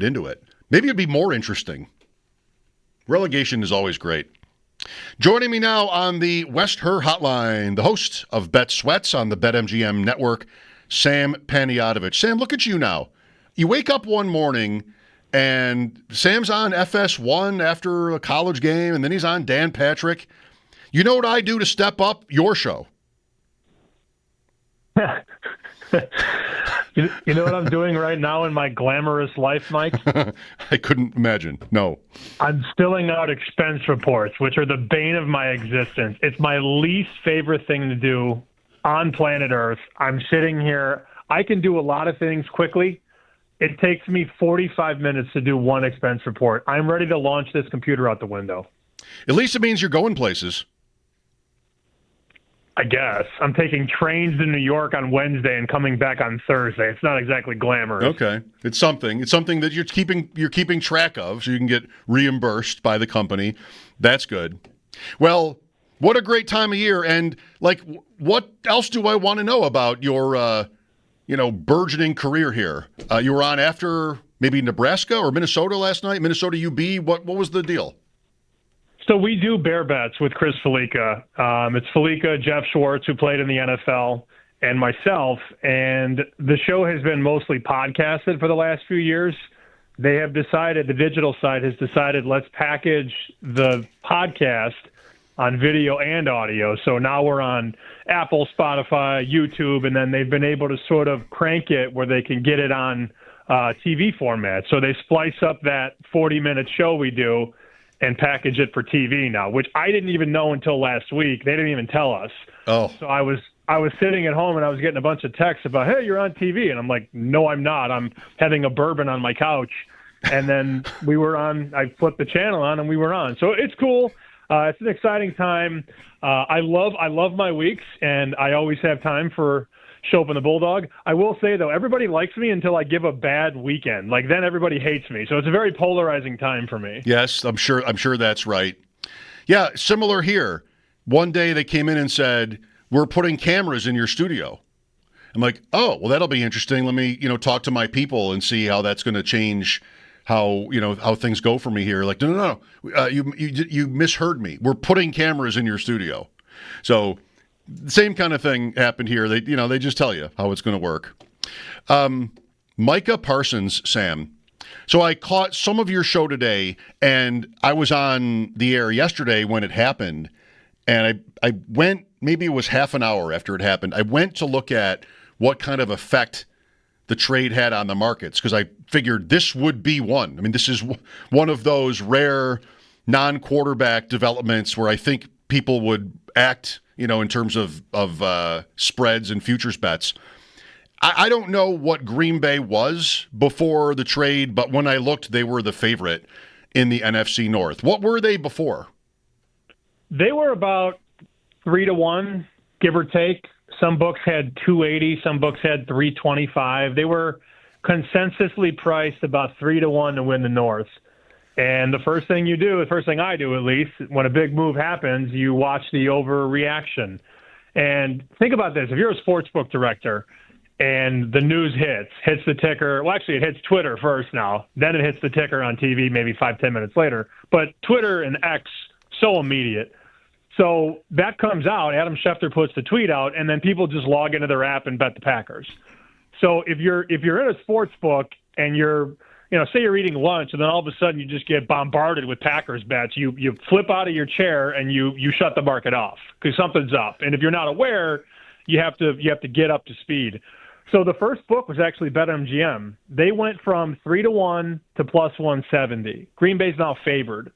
into it. Maybe it'd be more interesting. Relegation is always great. Joining me now on the West Her Hotline, the host of Bet Sweats on the BetMGM network, Sam Panayotovich. Sam, look at you now. You wake up one morning and Sam's on FS1 after a college game, and then he's on Dan Patrick. You know what I do to step up your show? You know what I'm doing right now in my glamorous life, Mike? I couldn't imagine. No. I'm filling out expense reports, which are the bane of my existence. It's my least favorite thing to do on planet Earth. I'm sitting here. I can do a lot of things quickly. It takes me 45 minutes to do one expense report. I'm ready to launch this computer out the window. At least it means you're going places. I guess. I'm taking trains to New York on Wednesday and coming back on Thursday. It's not exactly glamorous. Okay. It's something. It's something that you're keeping track of so you can get reimbursed by the company. That's good. Well, what a great time of year. And, what else do I want to know about your, burgeoning career here? You were on after maybe Nebraska or Minnesota last night? Minnesota UB? What was the deal? So we do bear bets with Chris Felica. It's Felica, Jeff Schwartz, who played in the NFL, and myself. And the show has been mostly podcasted for the last few years. They have decided, the digital side has decided, let's package the podcast on video and audio. So now we're on Apple, Spotify, YouTube, and then they've been able to sort of crank it where they can get it on TV format. So they splice up that 40-minute show we do and package it for TV now, which I didn't even know until last week. They didn't even tell us. Oh. So I was sitting at home and I was getting a bunch of texts about, hey, you're on TV. And I'm like, no, I'm not. I'm having a bourbon on my couch. And then I flipped the channel on and we were on. So it's cool. It's an exciting time. I love my weeks, and I always have time for Schopp and the Bulldog. I will say, though, everybody likes me until I give a bad weekend. Then everybody hates me. So it's a very polarizing time for me. Yes, I'm sure that's right. Yeah, similar here. One day they came in and said, we're putting cameras in your studio. I'm like, oh, well, that'll be interesting. Let me, talk to my people and see how that's going to change how things go for me here. No. You misheard me. We're putting cameras in your studio. So same kind of thing happened here. They just tell you how it's going to work. Micah Parsons, Sam. So I caught some of your show today, and I was on the air yesterday when it happened, and I went, maybe it was half an hour after it happened, I went to look at what kind of effect the trade had on the markets, because I figured this would be one. I mean, this is one of those rare non-quarterback developments where I think people would act, in terms of spreads and futures bets. I don't know what Green Bay was before the trade, but when I looked, they were the favorite in the NFC North. What were they before? They were about 3-1, give or take. Some books had 280, some books had 325. They were consensusly priced about 3-1 to win the North. And the first thing I do at least, when a big move happens, you watch the overreaction. And think about this. If you're a sportsbook director and the news hits the ticker, well, actually it hits Twitter first now, then it hits the ticker on TV maybe 5-10 minutes later. But Twitter and X, so immediate. So that comes out, Adam Schefter puts the tweet out, and then people just log into their app and bet the Packers. So if you're in a sports book and you're, say you're eating lunch and then all of a sudden you just get bombarded with Packers bets, you flip out of your chair and you shut the market off because something's up. And if you're not aware, you have to get up to speed. So the first book was actually BetMGM. They went from 3-1 to plus 170. Green Bay's now favored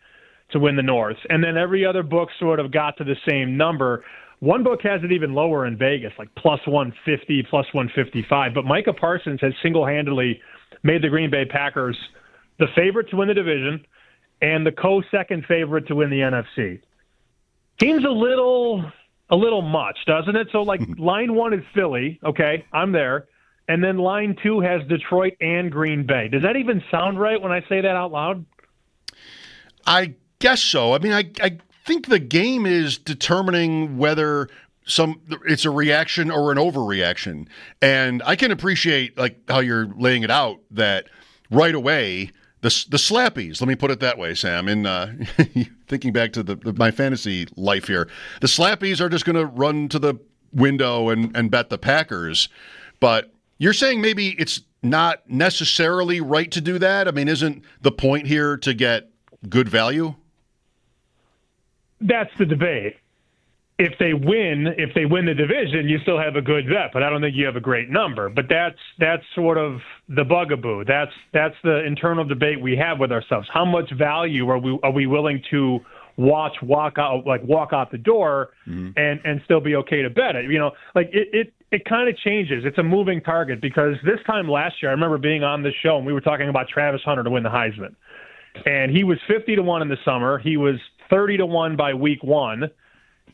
to win the North. And then every other book sort of got to the same number. One book has it even lower in Vegas, like plus 150, plus 155. But Micah Parsons has single-handedly made the Green Bay Packers the favorite to win the division and the co-second favorite to win the NFC. Seems a little much, doesn't it? So, line one is Philly. Okay, I'm there. And then line two has Detroit and Green Bay. Does that even sound right when I say that out loud? I guess so. I mean, I think the game is determining whether it's a reaction or an overreaction. And I can appreciate how you're laying it out, that right away. The slappies, let me put it that way, Sam. In thinking back to my fantasy life here, the slappies are just going to run to the window and bet the Packers. But you're saying maybe it's not necessarily right to do that? I mean, isn't the point here to get good value? That's the debate. If they win the division, you still have a good bet, but I don't think you have a great number. But that's sort of the bugaboo. That's the internal debate we have with ourselves. How much value are we willing to walk out the door and still be okay to bet it? You know, like it kind of changes. It's a moving target because this time last year, I remember being on this show and we were talking about Travis Hunter to win the Heisman, and he was 50-1 in the summer. He was 30-1 by week 1.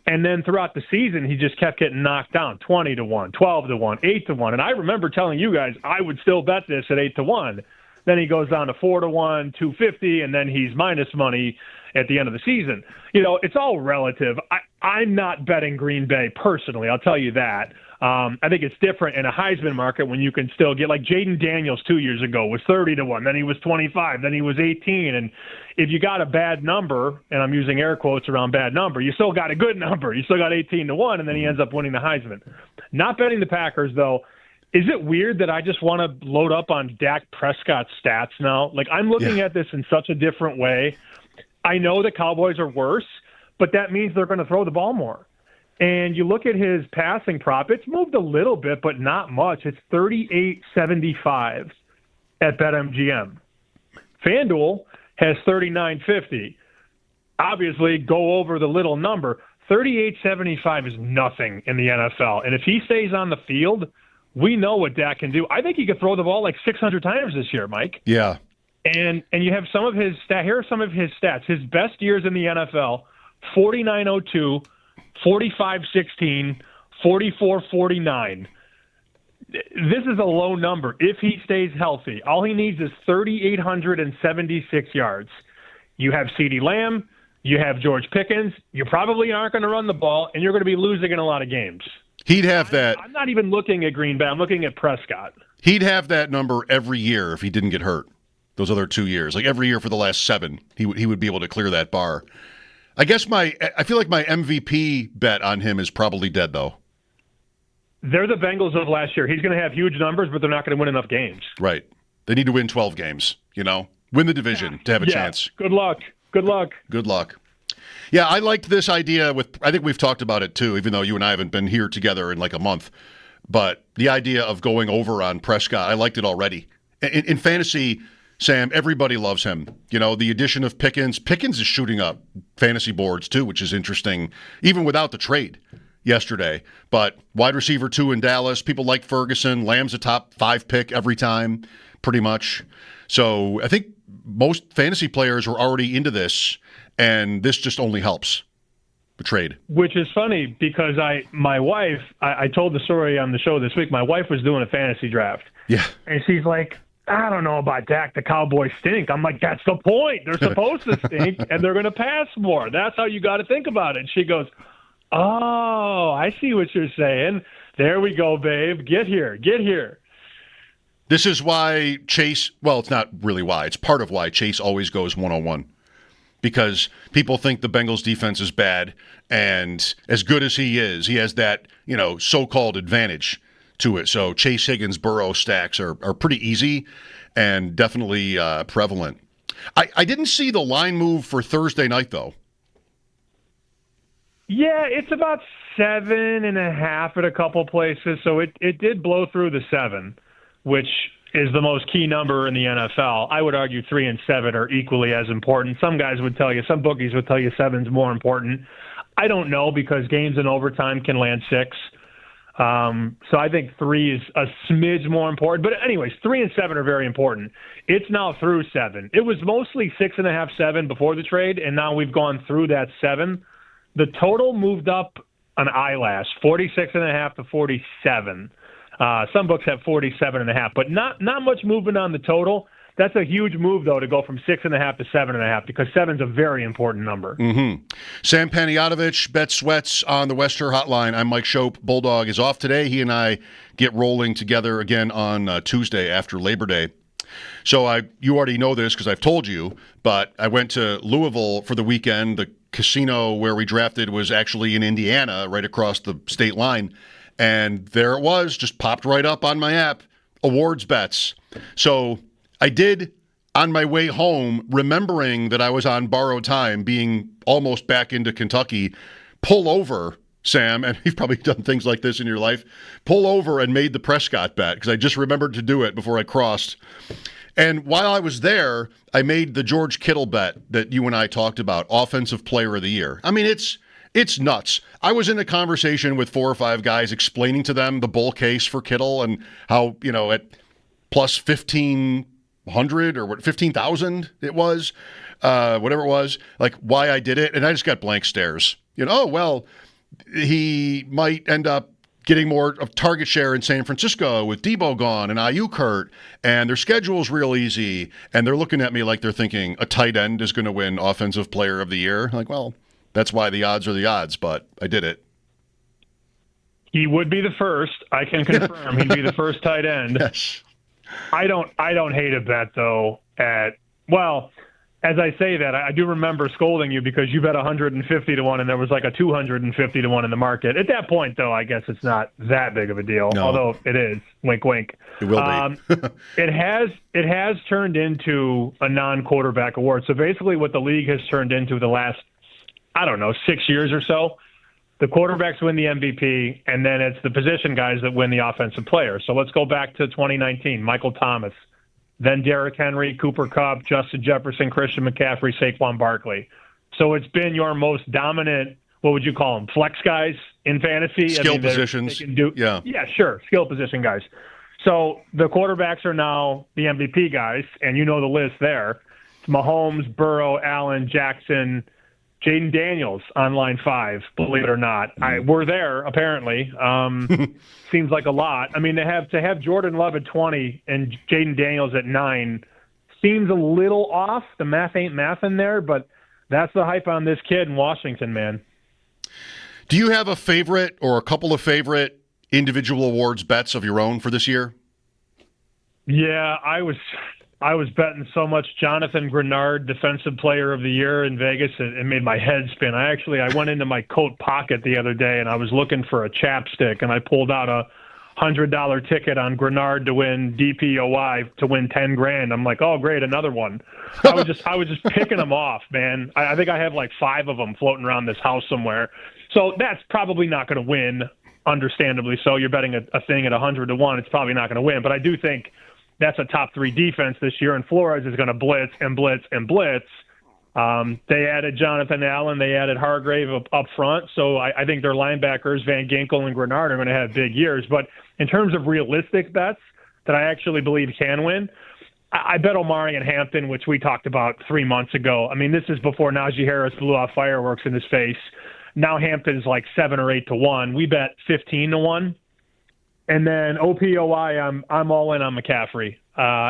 And then throughout the season, he just kept getting knocked down, 20-1, 12-1, 8-1. And I remember telling you guys I would still bet this at 8-1. Then he goes down to 4-1, 250, and then he's minus money at the end of the season. You know, it's all relative. I'm not betting Green Bay personally, I'll tell you that. I think it's different in a Heisman market when you can still get, like Jaden Daniels 2 years ago was 30-1, then he was 25, then he was 18. And if you got a bad number, and I'm using air quotes around bad number, you still got a good number. You still got 18-1, and then he ends up winning the Heisman. Not betting the Packers, though. Is it weird that I just want to load up on Dak Prescott's stats now? Like, I'm looking at this in such a different way. I know the Cowboys are worse, but that means they're going to throw the ball more. And you look at his passing prop, it's moved a little bit, but not much. It's 38.75 at BetMGM. FanDuel has 39.50. Obviously, go over the little number. 38.75 is nothing in the NFL. And if he stays on the field, we know what Dak can do. I think he could throw the ball like 600 times this year, Mike. Yeah. And you have some of his stats. Here are some of his stats. His best years in the NFL, 49.02, 45-16, 44-49. This is a low number if he stays healthy. All he needs is 3,876 yards. You have CeeDee Lamb. You have George Pickens. You probably aren't going to run the ball, and you're going to be losing in a lot of games. He'd have that. I'm not even looking at Green Bay. I'm looking at Prescott. He'd have that number every year if he didn't get hurt. Those other 2 years, like every year for the last 7, he would be able to clear that bar. I guess I feel like my MVP bet on him is probably dead, though. They're the Bengals of last year. He's going to have huge numbers, but they're not going to win enough games. Right. They need to win 12 games, win the division to have a chance. Good luck. Good luck. Good luck. Yeah, I liked this idea I think we've talked about it too, even though you and I haven't been here together in like a month. But the idea of going over on Prescott, I liked it already. In fantasy, Sam, everybody loves him. The addition of Pickens. Pickens is shooting up fantasy boards too, which is interesting, even without the trade yesterday. But wide receiver 2 in Dallas. People like Ferguson. Lamb's a top 5 pick every time, pretty much. So I think most fantasy players are already into this, and this just only helps the trade. Which is funny because my wife, I told the story on the show this week. My wife was doing a fantasy draft. Yeah. And she's like, I don't know about Dak. The Cowboys stink. I'm like, that's the point. They're supposed to stink, and they're going to pass more. That's how you got to think about it. And she goes, oh, I see what you're saying. There we go, babe. Get here. This is why Chase, well, it's not really why. It's part of why Chase always goes 101. Because people think the Bengals defense is bad, and as good as he is, he has that, so-called advantage to it. So Chase Higgins Burrow stacks are pretty easy and definitely prevalent. I didn't see the line move for Thursday night, though. Yeah, it's about 7.5 at a couple places. So it did blow through the 7, which is the most key number in the NFL. I would argue 3 and 7 are equally as important. Some bookies would tell you 7's more important. I don't know because games in overtime can land 6. So I think 3 is a smidge more important. But anyways, 3 and 7 are very important. It's now through 7. It was mostly 6.5, 7 before the trade, and now we've gone through that 7. The total moved up an eyelash, 46.5 to 47. Some books have 47.5, but not much movement on the total. That's a huge move, though, to go from 6.5 to 7.5 because 7's a very important number. Mm-hmm. Sam Panayotovich, Bet Sweats on the Wester Hotline. I'm Mike Schopp. Bulldog is off today. He and I get rolling together again on Tuesday after Labor Day. So you already know this because I've told you, but I went to Louisville for the weekend. The casino where we drafted was actually in Indiana, right across the state line. And there it was, just popped right up on my app, awards bets. So I did, on my way home, remembering that I was on borrowed time, being almost back into Kentucky, pull over, Sam, and you've probably done things like this in your life, pull over and made the Prescott bet because I just remembered to do it before I crossed. And while I was there, I made the George Kittle bet that you and I talked about, Offensive Player of the Year. I mean, it's nuts. I was in a conversation with 4 or 5 guys explaining to them the bull case for Kittle and how, at plus 1,500 or what 15,000 it was, whatever it was, like why I did it. And I just got blank stares. Oh, well, he might end up getting more of target share in San Francisco with Debo gone and Ayuk hurt, and their schedule's real easy. And they're looking at me like they're thinking a tight end is going to win Offensive Player of the Year. Like, well, that's why the odds are the odds, but I did it. He would be the first. I can confirm he'd be the first tight end. Yes. I don't hate a bet though. As I say that, I do remember scolding you because you bet 150 to 1 and there was like a 250 to 1 in the market. At that point, though, I guess it's not that big of a deal, although it is. Wink, wink. It will be. It has turned into a non-quarterback award. So basically what the league has turned into the last, 6 years or so, the quarterbacks win the MVP, and then it's the position guys that win the offensive player. So let's go back to 2019, Michael Thomas. Then Derrick Henry, Cooper Kupp, Justin Jefferson, Christian McCaffrey, Saquon Barkley. So it's been your most dominant, what would you call them, flex guys in fantasy? Skill positions. Yeah, sure, skill position guys. So the quarterbacks are now the MVP guys, and you know the list there. It's Mahomes, Burrow, Allen, Jackson, Jaden Daniels on line 5, believe it or not. We're there, apparently. Seems like a lot. I mean, to have Jordan Love at 20 and Jaden Daniels at 9 seems a little off. The math ain't mathing there, but that's the hype on this kid in Washington, man. Do you have a favorite or a couple of favorite individual awards bets of your own for this year? Yeah, I was betting so much Jonathan Grenard, Defensive Player of the Year in Vegas, it made my head spin. I went into my coat pocket the other day, and I was looking for a chapstick, and I pulled out a $100 ticket on Grenard to win DPOI to win $10,000. I'm like, oh, great, another one. I was just picking them off, man. I think I have like 5 of them floating around this house somewhere. So that's probably not going to win, understandably. So you're betting a thing at 100 to 1. It's probably not going to win, but I do think that's a top 3 defense this year, and Flores is going to blitz and blitz and blitz. They added Jonathan Allen. They added Hargrave up front. So I think their linebackers, Van Ginkel and Grenard, are going to have big years. But in terms of realistic bets that I actually believe can win, I bet Omari and Hampton, which we talked about 3 months ago. I mean, this is before Najee Harris blew off fireworks in his face. Now Hampton's like 7 or 8 to 1. We bet 15 to 1. And then OPOI, I'm all in on McCaffrey.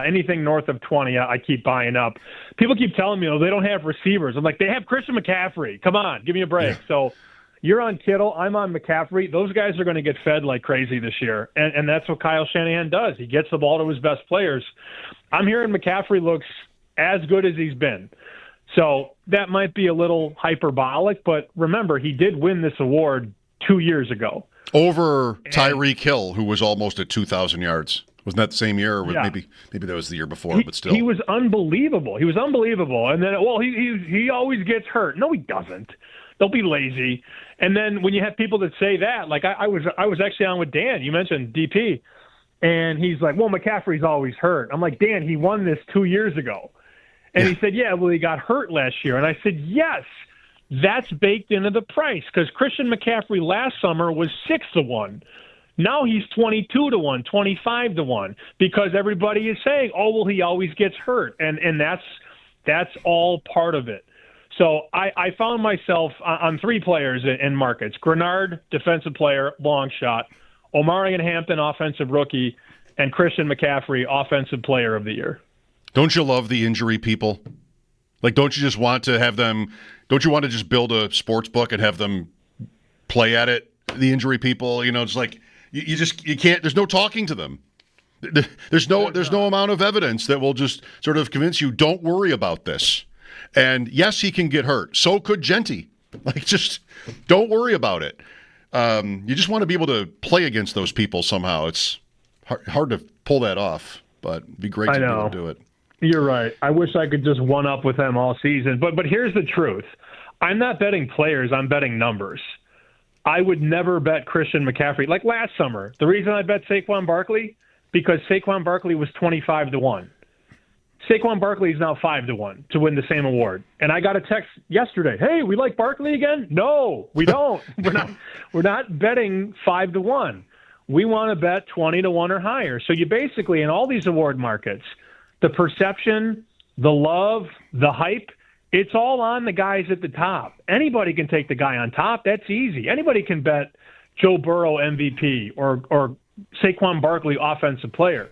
Anything north of 20, I keep buying up. People keep telling me, they don't have receivers. I'm like, they have Christian McCaffrey. Come on, give me a break. Yeah. So you're on Kittle. I'm on McCaffrey. Those guys are going to get fed like crazy this year. And that's what Kyle Shanahan does. He gets the ball to his best players. I'm hearing McCaffrey looks as good as he's been. So that might be a little hyperbolic, but remember, he did win this award 2 years ago. Over Tyreek Hill, who was almost at 2,000 yards. Wasn't that the same year? Or maybe that was the year before, but still. He was unbelievable. And then, he always gets hurt. No, he doesn't. Don't be lazy. And then when you have people that say that, like I was actually on with Dan. You mentioned DP. And he's like, well, McCaffrey's always hurt. I'm like, Dan, he won this 2 years ago. And he said, yeah, well, he got hurt last year. And I said, yes. That's baked into the price because Christian McCaffrey last summer was 6 to 1. Now he's 22 to 1, 25 to 1 because everybody is saying, oh, well, he always gets hurt. And that's all part of it. So I found myself on 3 players in markets: Grenard, defensive player, long shot; Omari and Hampton, offensive rookie; and Christian McCaffrey, offensive player of the year. Don't you love the injury people? Like, don't you just want to have them? Don't you want to just build a sports book and have them play at it? The injury people, it's like you can't. There's no talking to them. There's no amount of evidence that will just sort of convince you, don't worry about this. And yes, he can get hurt. So could Genty. Like, just don't worry about it. You just want to be able to play against those people somehow. It's hard to pull that off, but it'd be great to be able to do it. You're right. I wish I could just one up with them all season. But here's the truth. I'm not betting players. I'm betting numbers. I would never bet Christian McCaffrey. Like last summer, the reason I bet Saquon Barkley, because Saquon Barkley was 25-1. Saquon Barkley is now 5-1 to win the same award. And I got a text yesterday. Hey, we like Barkley again? No, we don't. We're not betting 5-1. We want to bet 20-1 or higher. So you basically, in all these award markets, the perception, the love, the hype, it's all on the guys at the top. Anybody can take the guy on top. That's easy. Anybody can bet Joe Burrow MVP or Saquon Barkley offensive player.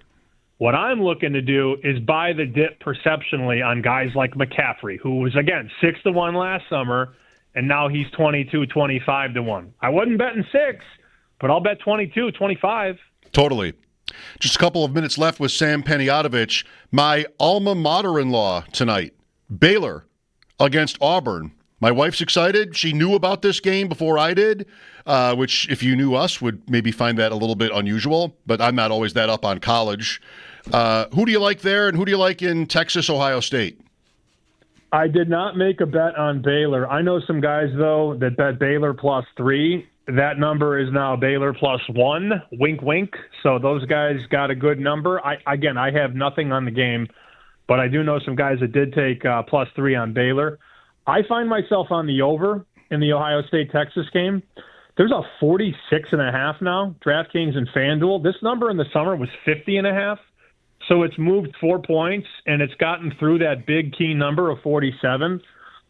What I'm looking to do is buy the dip perceptionally on guys like McCaffrey, who was, again, 6-1 last summer, and now he's 25-1. I wasn't betting 6, but I'll bet 22, 25. Totally. Just a couple of minutes left with Sam Panayotovich. My alma mater-in-law tonight, Baylor against Auburn. My wife's excited. She knew about this game before I did, which, if you knew us, would maybe find that a little bit unusual, but I'm not always that up on college. Who do you like there, and who do you like in Texas, Ohio State? I did not make a bet on Baylor. I know some guys, though, that bet Baylor +3. That number is now Baylor +1. Wink, wink. So those guys got a good number. I have nothing on the game, but I do know some guys that did take +3 on Baylor. I find myself on the over in the Ohio State-Texas game. There's a 46.5 now, DraftKings and FanDuel. This number in the summer was 50.5. So it's moved 4 points, and it's gotten through that big key number of 47.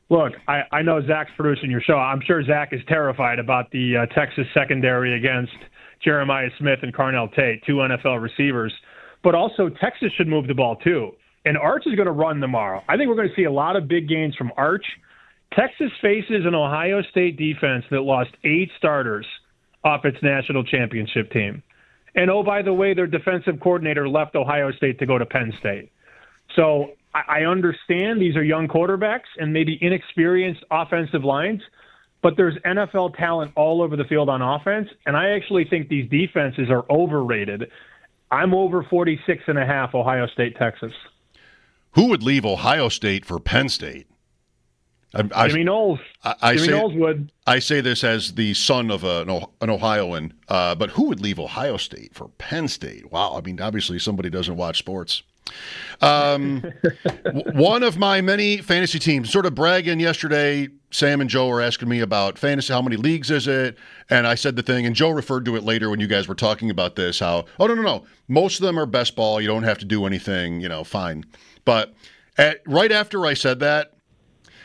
Look, I know Zach's producing your show. I'm sure Zach is terrified about the Texas secondary against Jeremiah Smith and Carnell Tate, 2 NFL receivers. But also, Texas should move the ball, too. And Arch is going to run tomorrow. I think we're going to see a lot of big gains from Arch. Texas faces an Ohio State defense that lost 8 starters off its national championship team. And, oh, by the way, their defensive coordinator left Ohio State to go to Penn State. So I understand these are young quarterbacks and maybe inexperienced offensive lines, but there's NFL talent all over the field on offense, and I actually think these defenses are overrated. I'm over 46.5 Ohio State, Texas. Who would leave Ohio State for Penn State? Jimmy Knowles. Jimmy Knowles would. I say this as the son of an Ohioan, but who would leave Ohio State for Penn State? Wow. I mean, obviously somebody doesn't watch sports. One of my many fantasy teams, sort of bragging yesterday, Sam and Joe were asking me about fantasy, how many leagues is it? And I said the thing, and Joe referred to it later when you guys were talking about this, how, no. Most of them are best ball. You don't have to do anything, fine. But right after I said that,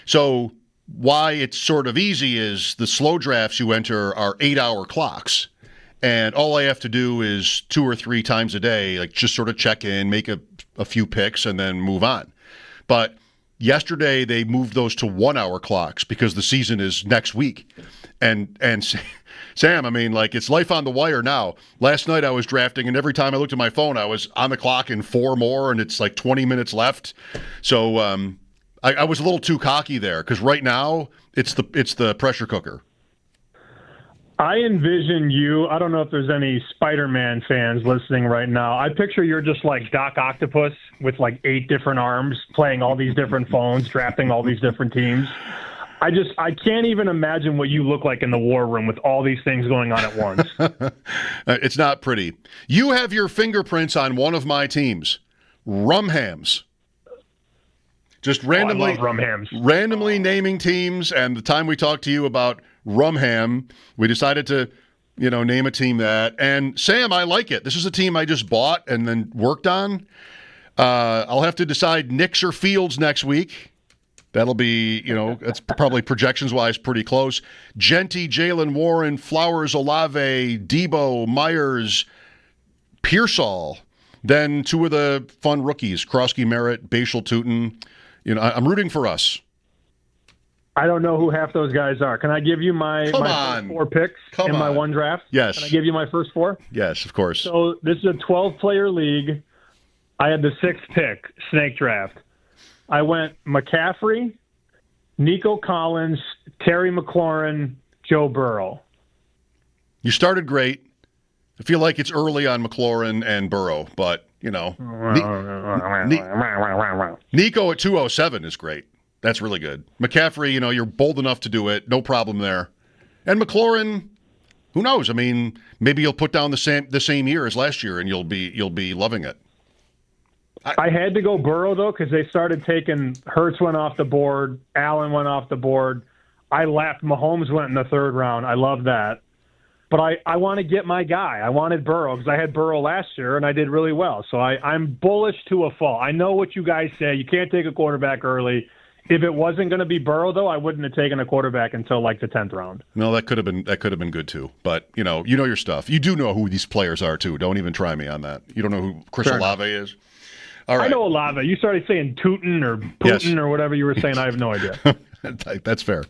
so why it's sort of easy is the slow drafts you enter are 8-hour clocks. And all I have to do is 2 or 3 times a day, like just sort of check in, make a few picks, and then move on. But yesterday they moved those to 1-hour clocks because the season is next week. And Sam, I mean, like, it's life on the wire now. Last night I was drafting, and every time I looked at my phone, I was on the clock in 4 more, and it's like 20 minutes left. So I was a little too cocky there because right now it's the pressure cooker. I envision you. I don't know if there's any Spider-Man fans listening right now. I picture you're just like Doc Octopus with like 8 different arms, playing all these different phones, drafting all these different teams. I can't even imagine what you look like in the war room with all these things going on at once. It's not pretty. You have your fingerprints on one of my teams, Rumhams. Just randomly, I love Rumhams. Randomly naming teams, and the time we talked to you about Rumham, we decided to, name a team that. And Sam, I like it. This is a team I just bought and then worked on. I'll have to decide Knicks or Fields next week. That'll be, that's probably projections-wise pretty close. Genty, Jalen Warren, Flowers, Olave, Debo, Myers, Pearsall. Then 2 of the fun rookies, Krosky Merritt, Bashal Tootin. I'm rooting for us. I don't know who half those guys are. Can I give you my first 4 picks in my one draft? Yes. Can I give you my first 4? Yes, of course. So this is a 12-player league. I had the 6th pick, snake draft. I went McCaffrey, Nico Collins, Terry McLaurin, Joe Burrow. You started great. I feel like it's early on McLaurin and Burrow, but, Nico at 207 is great. That's really good. McCaffrey, you're bold enough to do it. No problem there. And McLaurin, who knows? I mean, maybe you'll put down the same year as last year, and you'll be loving it. I had to go Burrow, though, because they started taking – Hurts went off the board. Allen went off the board. I laughed. Mahomes went in the 3rd round. I love that. But I want to get my guy. I wanted Burrow because I had Burrow last year, and I did really well. So I'm bullish to a fault. I know what you guys say. You can't take a quarterback early. If it wasn't going to be Burrow, though, I wouldn't have taken a quarterback until like the 10th round. No, that could have been good too. But you know your stuff. You do know who these players are too. Don't even try me on that. You don't know who Chris Olave is. All right. I know Olave. You started saying Tootin or Putin or whatever you were saying. I have no idea. That's fair.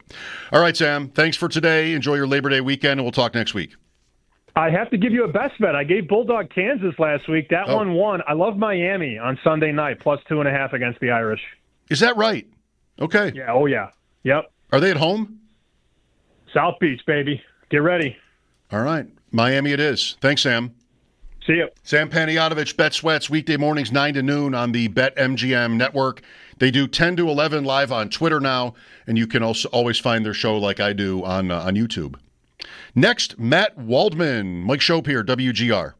All right, Sam. Thanks for today. Enjoy your Labor Day weekend, and we'll talk next week. I have to give you a best bet. I gave Bulldog Kansas last week. That one won. I love Miami on Sunday night, plus 2.5 against the Irish. Is that right? Okay. Yeah. Oh, yeah. Yep. Are they at home? South Beach, baby. Get ready. All right. Miami it is. Thanks, Sam. See you. Sam Panayotovich, Bet Sweats, weekday mornings 9 to noon on the BetMGM network. They do 10 to 11 live on Twitter now, and you can also always find their show like I do on YouTube. Next, Matt Waldman. Mike Schopp here, WGR.